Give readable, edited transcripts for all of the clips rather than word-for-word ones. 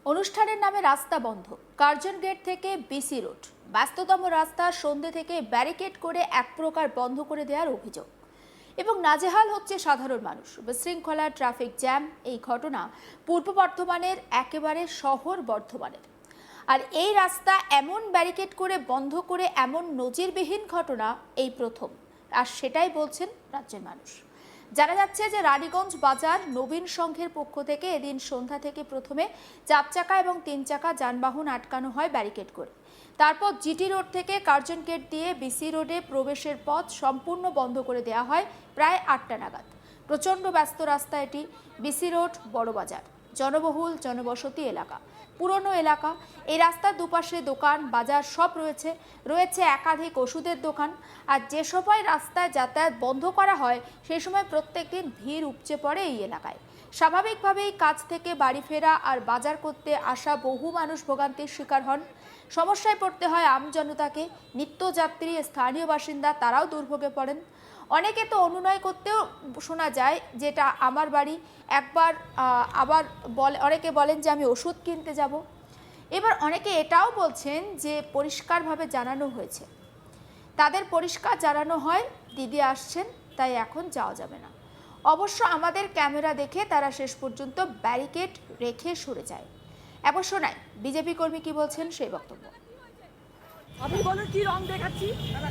অনুষ্ঠানের নামে রাস্তা বন্ধ, কার্জন গেট থেকে বিসি রোড, ব্যস্ততম রাস্তা সন্ধ্যে থেকে ব্যারিকেড করে এক প্রকার বন্ধ করে দেওয়ার অভিযোগ এবং নাজেহাল হচ্ছে সাধারণ মানুষ। বিশৃঙ্খলা, ট্রাফিক জ্যাম, এই ঘটনা পূর্ব বর্ধমানের একেবারে শহর বর্ধমানের। আর এই রাস্তা এমন ব্যারিকেড করে বন্ধ করে এমন নজিরবিহীন ঘটনা এই প্রথম, আর সেটাই বলছেন রাজ্যের মানুষ। জানা যাচ্ছে যে রানীগঞ্জ বাজার নবীন সংঘের পক্ষ থেকে এদিন সন্ধ্যা থেকে প্রথমে চারচাকা এবং তিন চাকা যানবাহন আটকানো হয় ব্যারিকেড করে। তারপর জিটি রোড থেকে কার্জন গেট দিয়ে বিসি রোডে প্রবেশের পথ সম্পূর্ণ বন্ধ করে দেওয়া হয় প্রায় 8টা নাগাদ। প্রচণ্ড ব্যস্ত রাস্তা এটি। বিসি রোড বড়বাজার, জনবহুল জনবসতি এলাকা, পুরনো এলাকা। এই রাস্তার দুপাশে দোকান বাজার সব রয়েছে একাধিক ওষুধের দোকান। আর যে সময় রাস্তায় যাতায়াত বন্ধ করা হয় সেই সময় প্রত্যেকদিন ভিড় উপচে পড়ে এই এলাকায়। স্বাভাবিকভাবেই কাজ থেকে বাড়ি ফেরা আর বাজার করতে আসা বহু মানুষ ভোগান্তির শিকার হন। সমস্যায় পড়তে হয় আমজনতাকে, নিত্যযাত্রী, স্থানীয় বাসিন্দা তারাও দুর্ভোগে পড়েন। অনেকে তো অনুনয় করতেও শোনা যায় যেটা আমার বাড়ি, একবার আবার অনেকে বলেন যে আমি ওষুধ কিনতে যাব। এবার অনেকে এটাও বলছেন যে পরিষ্কারভাবে জানানো হয়েছে, তাদের পরিষ্কার জানানো হয় দিদি আসছেন তাই এখন যাওয়া যাবে না। অবশ্য আমাদের ক্যামেরা দেখে তারা শেষ পর্যন্ত ব্যারিকেড রেখে সরে যায়। এবার শোনায় বিজেপি কর্মী কি বলছেন সেই বক্তব্য। আপনি বলুন কি রং দেখাচ্ছি?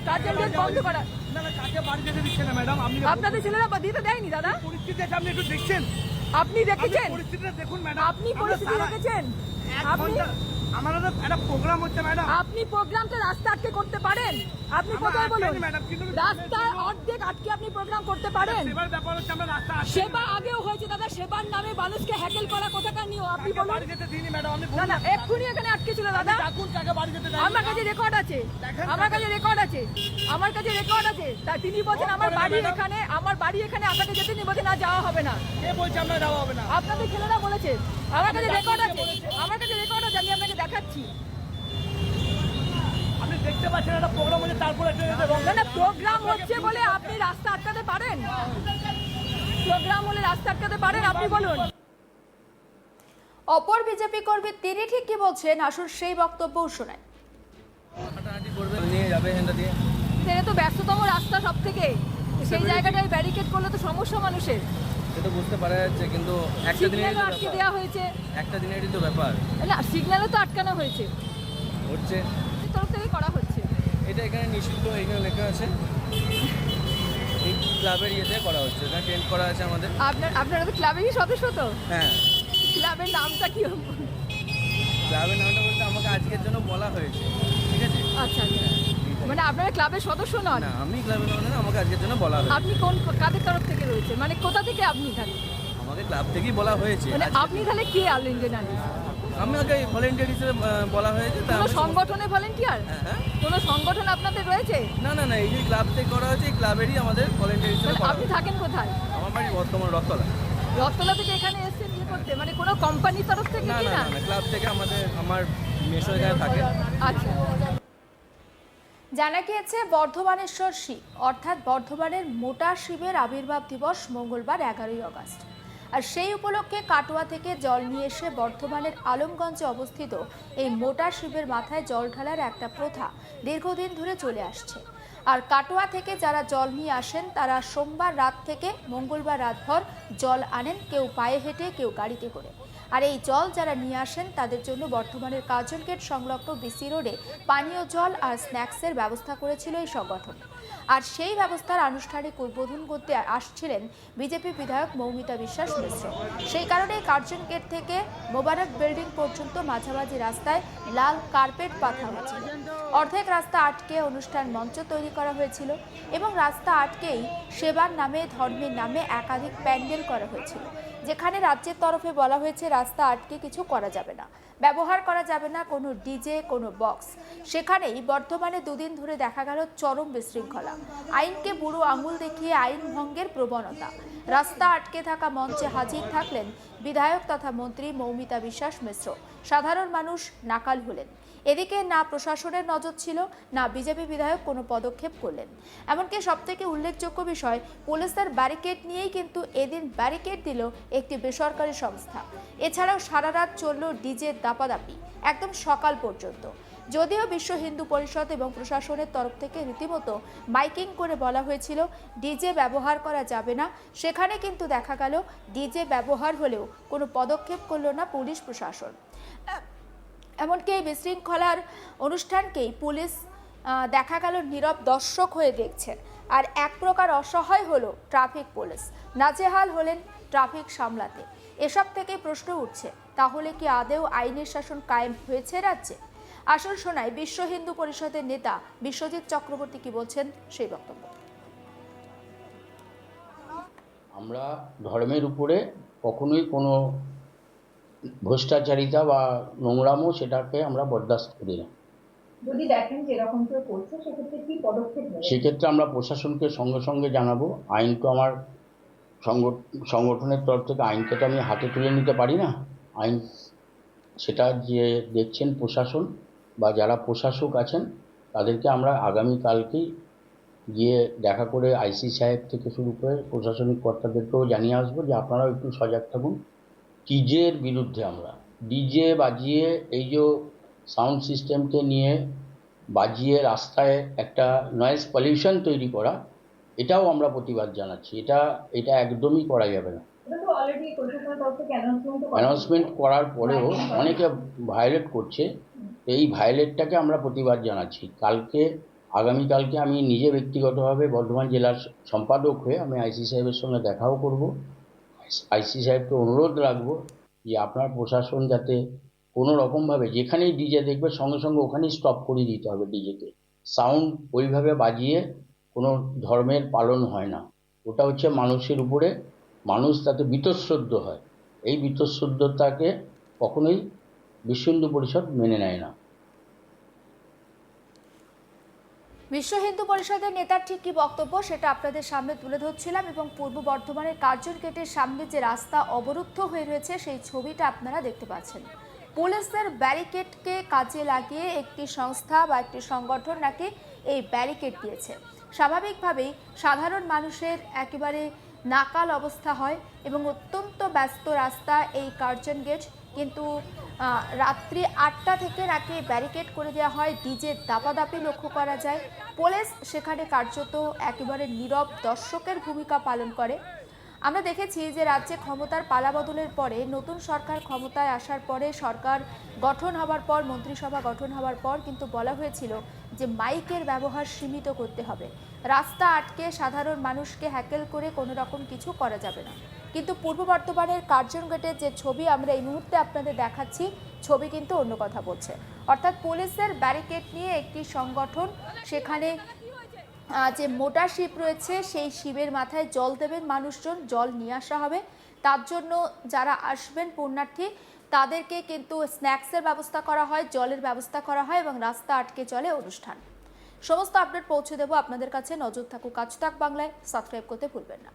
কাজের গেট বন্ধ করা। না না, কাজে বাড়ি যেতে দিচ্ছে না ম্যাডাম। আপনি আপনাদের ছেলেরা দিতে দেয়নি দাদা? পরিস্থিতি আছে, আপনি একটু দেখছেন। আপনি দেখেছেন? পরিস্থিতিটা দেখুন ম্যাডাম। আপনি পরিস্থিতি দেখেছেন? আপনি আমাদের একটা প্রোগ্রাম হচ্ছে ম্যাডাম। আপনি প্রোগ্রামটা রাস্তা আটকে করতে পারেন? আপনি কোথায় বলুন? রাস্তা অর্ধেক আটকে আপনি প্রোগ্রাম করতে পারেন? সেবার ব্যাপার হচ্ছে আমরা রাস্তা সেবা আগেও হয়েছে দাদা, সেবার নামে মানুষকে হ্যাকেল করা কোথাকার নিও? আপনি বলুন। বাড়ি যেতে দিইনি ম্যাডাম। আপনি না না, এক্ষুনি এখানে আটকে ছিল দাদা। ডাকুন কাকে বাড়ি যেতে দেন। আমার কাছে রেকর্ড আছে, আমার কাছে রেকর্ড আছে, আমার কাছে রেকর্ড আছে। তা তিনি বলছেন আমার বাড়ি এখানে, আমার বাড়ি এখানে, আপনাকে যেতে নি বলছে না যাওয়া হবে না। কে বলছে আমরা যাওয়া হবে না? আপনাদের ছেলেরা বলেছে। আমার কাছে রেকর্ড আছে, আমার কাছে রেকর্ড আছে, আমি আপনাকে দেখাচ্ছি। আপনি দেখতে পাচ্ছেন একটা প্রোগ্রাম হচ্ছে, তারপরে না না, প্রোগ্রাম হচ্ছে বলে আপনি রাস্তা আটকাতে পারেন? প্রোগ্রাম হলে রাস্তা আটকাতে পারেন? আপনি বলুন। অপর বিজেপি কর্মী তিনি ঠিক কি বলছেন, আসুন সেই বক্তব্যও শোনায়। সেটা তো ব্যস্ততম রাস্তা সব থেকে, সেই জায়গাটায় ব্যারিকেড করলে তো সমস্যা মানুষের। সেটা বুঝতে পারা যাচ্ছে, কিন্তু একটা দিনের আটকে দেওয়া হয়েছে, একটা দিনেরই তো ব্যাপার। না সিগন্যালও তো আটকানো হয়েছে, হচ্ছে তরফ থেকে করা হচ্ছে। এটা এখানে নিষিদ্ধ, এখানে লেখা আছে, এই ক্লাবের ইয়েতে করা হচ্ছে, এখানে টেন্ট করা আছে আমাদের। আপনারা তো ক্লাবেরই সদস্য তো? হ্যাঁ। ক্লাবের নামটা কি? ক্লাবের নামটা বলতে আমাকে আজকের জন্য বলা হয়েছে, ঠিক আছে। আচ্ছা আচ্ছা, মানে আপনারা ক্লাবের সদস্য নন? না, আমি ক্লাবের নাম না, আমাকে আজকের জন্য বলা হয়েছে। আপনি কোন কাদের তরফ থেকে রয়েছে, মানে কোথা থেকে আপনি এখানে? আমাকে ক্লাব থেকেই বলা হয়েছে। মানে আপনি তাহলে কে অল ইন্ডিয়া জানেন? আমি আগে ভলেন্টিয়ার হিসেবে বলা হয়েছে। কোনো সংগঠনে ভলেন্টিয়ার? হ্যাঁ। কোনো সংগঠন আপনাদের রয়েছে? না না না, এই যে ক্লাব থেকে করা হয়েছে, এই ক্লাবেরই আমাদের ভলেন্টিয়ার হিসেবে করা আপনি হয়েছে। থাকেন কোথায়? আমার বাড়ি বর্তমান রথতলা। রথতলা থেকে এখানে এসেছেন কি করতে? মানে কোনো কোম্পানির তরফ থেকে না কি? না না না, ক্লাব থেকে আমার মেশো এখানে থাকে। আচ্ছা। জানা গিয়েছে বর্ধমানেশ্বর শিব অর্থাৎ বর্ধমানের মোটা শিবের আবির্ভাব দিবস মঙ্গলবার 11ই আগস্ট। আর সেই উপলক্ষে কাটোয়া থেকে জল নিয়ে এসে বর্ধমানের আলমগঞ্জে অবস্থিত এই মোটা শিবের মাথায় জল ঢালার একটা প্রথা দীর্ঘদিন ধরে চলে আসছে। আর কাটোয়া থেকে যারা জল নিয়ে আসেন তারা সোমবার রাত থেকে মঙ্গলবার রাতভর জল আনেন, কেউ পায়ে হেঁটে, কেউ গাড়িতে করে। আর এই জল যারা নিয়ে আসেন তাদের জন্য বর্ধমানের কার্জন গেট সংলগ্ন বিসি রোডে পানীয় জল আর স্ন্যাক্সের ব্যবস্থা করেছিল এই সংগঠন। আর সেই ব্যবস্থার আনুষ্ঠানিক উদ্বোধন করতে আসছিলেন বিজেপি বিধায়ক মৌমিতা বিশ্বাস মিশ্র। সেই কারণে কার্জন গেট থেকে মোবারক বিল্ডিং পর্যন্ত মাঝামাঝি রাস্তায় লাল কার্পেট পাতা হয়েছিল। অর্ধেক রাস্তা আটকে অনুষ্ঠান মঞ্চ তৈরি করা হয়েছিল এবং রাস্তা আটকেই সেবার নামে, ধর্মের নামে একাধিক প্যান্ডেল করা হয়েছিল, যেখানে রাজ্যের তরফে বলা হয়েছে রাস্তা আটকে কিছু করা যাবে না, ব্যবহার করা যাবে না কোনো ডিজে, কোনো বক্স। সেখানেই বর্তমানে দুদিন ধরে দেখা গেল চরম বিশৃঙ্খলা, আইনকে বুড়ো আঙুল দেখিয়ে আইন ভঙ্গের প্রবণতা। রাস্তা আটকে থাকা মঞ্চে হাজির থাকলেন বিধায়ক তথা মন্ত্রী মৌমিতা বিশ্বাস মিশ্র। সাধারণ মানুষ নাকাল হলেন। এদিকে না প্রশাসনের নজর ছিল, না বিজেপি বিধায়ক কোনো পদক্ষেপ করলেন। এমনকি সবথেকে উল্লেখযোগ্য বিষয়, পুলিশের ব্যারিকেড নিয়েই কিন্তু এদিন ব্যারিকেড দিল একটি বেসরকারি সংস্থা। এছাড়াও সারা রাত চলল ডিজে দাপাদাপি একদম সকাল পর্যন্ত। যদিও বিশ্ব হিন্দু পরিষদ এবং প্রশাসনের তরফ থেকে রীতিমতো মাইকিং করে বলা হয়েছিল ডিজে ব্যবহার করা যাবে না, সেখানে কিন্তু দেখা গেল ডিজে ব্যবহার হলেও কোনো পদক্ষেপ করলো না পুলিশ প্রশাসন। এমনকি এই বিশৃঙ্খলার অনুষ্ঠানকেই পুলিশ দেখা গেল নীরব দর্শক হয়ে দেখছে। আর এক প্রকার অসহায় হলো ট্রাফিক পুলিশ, নাজেহাল হলেন ট্রাফিক সামলাতে। এসব থেকে প্রশ্ন উঠছে, তাহলে কি আদৌ আইনের শাসন কায়েম হয়েছে রাজ্যে? আসল শোনায় বিশ্ব হিন্দু পরিষদের নেতা বিশ্বজিৎ চক্রবর্তী কি বলছেন সেই বক্তব্য। আমরা ধর্মের উপরে কখনোই কোনো ভ্রষ্টাচারিতা বা নোংরামো সেটাকে আমরা বরদাস্ত করি না। যদি দেখেন যে এরকম কেউ করছে সেক্ষেত্রে কি পদক্ষেপ নেবেন? সেক্ষেত্রে আমরা প্রশাসনকে সঙ্গে সঙ্গে জানাবো। আইন তো আমার সংগঠনের তরফ থেকে আইনকে তো আমি হাতে তুলে নিতে পারি না। আইন সেটা যে দেখছেন প্রশাসন বা যারা প্রশাসক আছেন তাদেরকে আমরা আগামীকালকেই গিয়ে দেখা করে আইসি সাহেব থেকে শুরু করে প্রশাসনিক কর্তাদেরকেও জানিয়ে আসবো যে আপনারাও একটু সজাগ থাকুন। ডিজের বিরুদ্ধে আমরা ডিজে বাজিয়ে এই যে সাউন্ড সিস্টেমকে নিয়ে বাজিয়ে রাস্তায় একটা নয়েজ পলিউশন তৈরি করা, এটাও আমরা প্রতিবাদ জানাচ্ছি। এটা একদমই করা যাবে না। এটা তো অলরেডি প্রশাসনের তরফ থেকে অ্যানাউন্সমেন্ট করার পরেও অনেকে ভায়োলেট করছে। এই ভায়োলেটটাকে আমরা প্রতিবাদ জানাচ্ছি। আগামীকালকে আমি নিজে ব্যক্তিগতভাবে বর্ধমান জেলার সম্পাদক হয়ে আমি আইসি সাহেবের সঙ্গে দেখাও করব। আইসি সাহেবকে অনুরোধ রাখবো যে আপনার প্রশাসন যাতে কোনো রকমভাবে যেখানেই ডিজে দেখবে সঙ্গে সঙ্গে ওখানেই স্টপ করে দিতে হবে। ডিজেকে সাউন্ড ওইভাবে বাজিয়ে কোনো ধর্মের পালন হয় না। ওটা হচ্ছে মানুষের উপরে, মানুষ তাতে বীতশ্রদ্ধ হয়। এই বীতশ্রদ্ধতাকে কখনোই বিশ্ব হিন্দু পরিষদ মেনে নেয় না। বিশ্ব হিন্দু পরিষদের নেতার ঠিক কি বক্তব্য সেটা আপনাদের সামনে তুলে ধরছিলাম, এবং পূর্ব বর্ধমানের কার্জন গেটের সামনে যে রাস্তা অবরুদ্ধ হয়ে রয়েছে সেই ছবিটা আপনারা দেখতে পাচ্ছেন। পুলিশের ব্যারিকেডকে কাজে লাগিয়ে একটি সংস্থা বা একটি সংগঠন নাকি এই ব্যারিকেড দিয়েছে। স্বাভাবিকভাবেই সাধারণ মানুষের একেবারে নাকাল অবস্থা হয় এবং অত্যন্ত ব্যস্ত রাস্তা এই কার্জন গেট, কিন্তু রাত্রি 8টা থেকে নাকি ব্যারিকেড করে দেওয়া হয়। ডিজে দাপাদাপি লক্ষ্য করা যায়। পুলিশ সেখানে কার্যত একেবারে নীরব দর্শকের ভূমিকা পালন করে। আমরা দেখেছি যে রাজ্যে ক্ষমতার পালাবদলের পরে, নতুন সরকার ক্ষমতায় আসার পরে, সরকার গঠন হওয়ার পর, মন্ত্রিসভা গঠন হওয়ার পর কিন্তু বলা হয়েছিল যে মাইকের ব্যবহার সীমিত করতে হবে। রাস্তা আটকে সাধারণ মানুষকে হ্যাকেল করে কোনো রকম কিছু করা যাবে না। কিন্তু পূর্ব বর্ধমানের কার্জন গেটের যে ছবি আমরা এই মুহূর্তে আপনাদের দেখাচ্ছি, ছবি কিন্তু অন্য কথা বলছে। অর্থাৎ পুলিশের ব্যারিকেড নিয়ে একটি সংগঠন, সেখানে যে মোটা শিপ রয়েছে সেই শিবের মাথায় জল দেবেন মানুষজন, জল নিয়ে আসা হবে। তার জন্য যারা আসবেন পুণ্যার্থী তাদেরকে কিন্তু স্ন্যাক্সের ব্যবস্থা করা হয়, জলের ব্যবস্থা করা হয় এবং রাস্তা আটকে চলে অনুষ্ঠান। সমস্ত আপডেট পৌঁছে দেবো আপনাদের কাছে। নজর থাকুক আজ তাক বাংলায়, সাবস্ক্রাইব করতে ভুলবেন না।